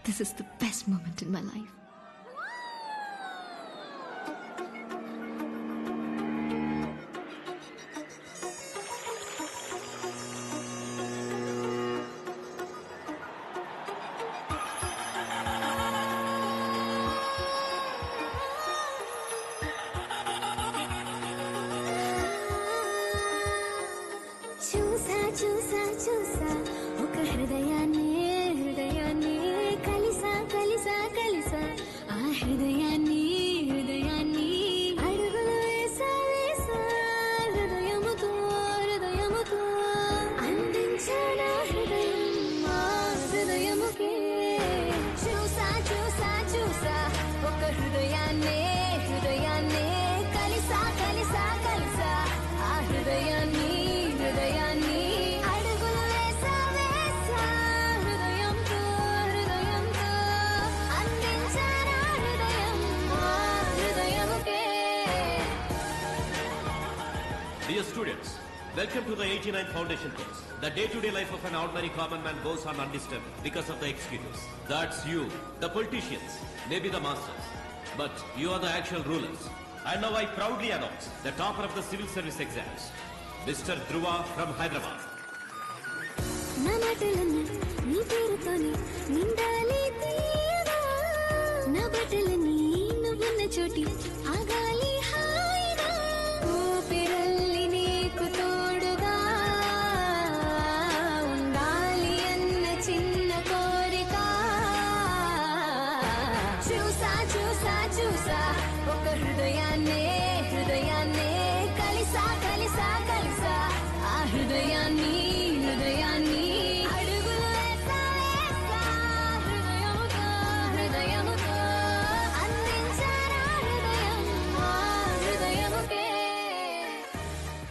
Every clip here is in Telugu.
This is the best moment in my life. చూసా చూసా ఒక హృదయాన్ని కలిసా ఆ హృదయాన్ని అడుగులు వేసా హృదయముతో అందించానా హృదయముకే చూసా ఒక హృదయాన్ని కలిసా ఆ హృదయాన్ని అడుగులు వేసా హృదయంతో అందించానా హృదయముకే. Dear students, welcome to the 89th Foundation course. The day-to-day life of an ordinary common man goes on undisturbed because of the executives. That's you, the politicians, maybe the masters. But you are the actual rulers. And now I proudly announce the topper of the civil service exams, Mr. Dhruva from Hyderabad. నా మాటలన్నీ నీ పేరుతోనే నిండాలి తీయగా, నా బట్టలన్నీ నువ్వున్న చోటి ఆగాలి హాయిగా, ఊపిరల్లి నీకు తోడుగా ఉండాలి అన్న చిన్న కోరిక. చూసా ఒక హృదయాన్నే కలిసా ఆ హృదయాన్ని అడుగులు వేసా హృదయముతో అందించానా హృదయముకే.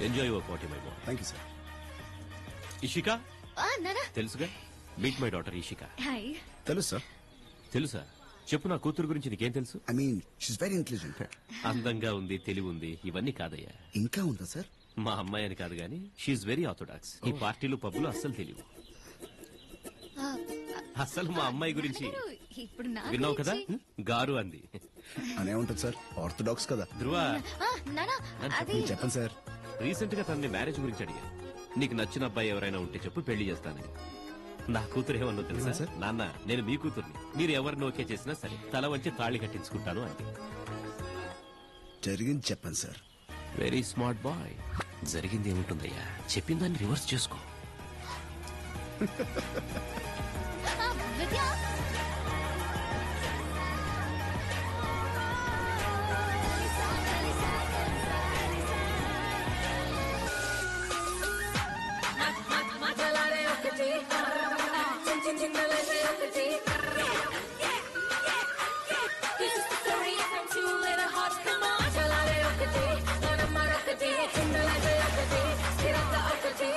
Enjoy your party, my boy. Thank you sir. Ishika? నానా. తెలుసుగా? Meet my daughter, Ishika. Hi. తెలుసు సార్. తెలుసా? చెప్పు, నా కూతురు గురించి నీకేం తెలుసు? I mean she's very intelligent. అందంగా ఉంది, తెలివి ఉంది, ఇవన్నీ కాదయ్యా. ఇంకా ఉందా సార్? మా అమ్మాయి అని కాదు గానీ షీఈ్ వెరీ ఆర్థోడాక్స్. ఈ పార్టీలు పబ్బులు అస్సలు తెలియవు. అసలు మా అమ్మాయి గురించి ఇప్పుడు నా విన్నావు కదా? గురించి- గారు అంది. అనే ఉంటుంది సార్, ఆర్థోడాక్స్ కదా. ధ్రువ, నానా అది మీరు చెప్పండి సార్. రీసెంట్ గా తనని మ్యారేజ్ గురించి అడిగాను. నీకు నచ్చిన అబ్బాయి ఎవరైనా ఉంటే చెప్పు, పెళ్లి చేస్తానని. నా కూతురు ఏమన్నా తెలుసా? సార్? నాన్న, నేను మీ కూతుర్ని, మీరు ఎవరిని ఓకే చేసినా సరే తల వంచి తాళి కట్టించుకుంటాను అంతే. జరిగింది చెప్పండి సార్. Very smart boy. జరిగింది ఏముంటుందయ్యా, చెప్పిన దాన్ని రివర్స్ చేసుకో. విద్య ఒకటి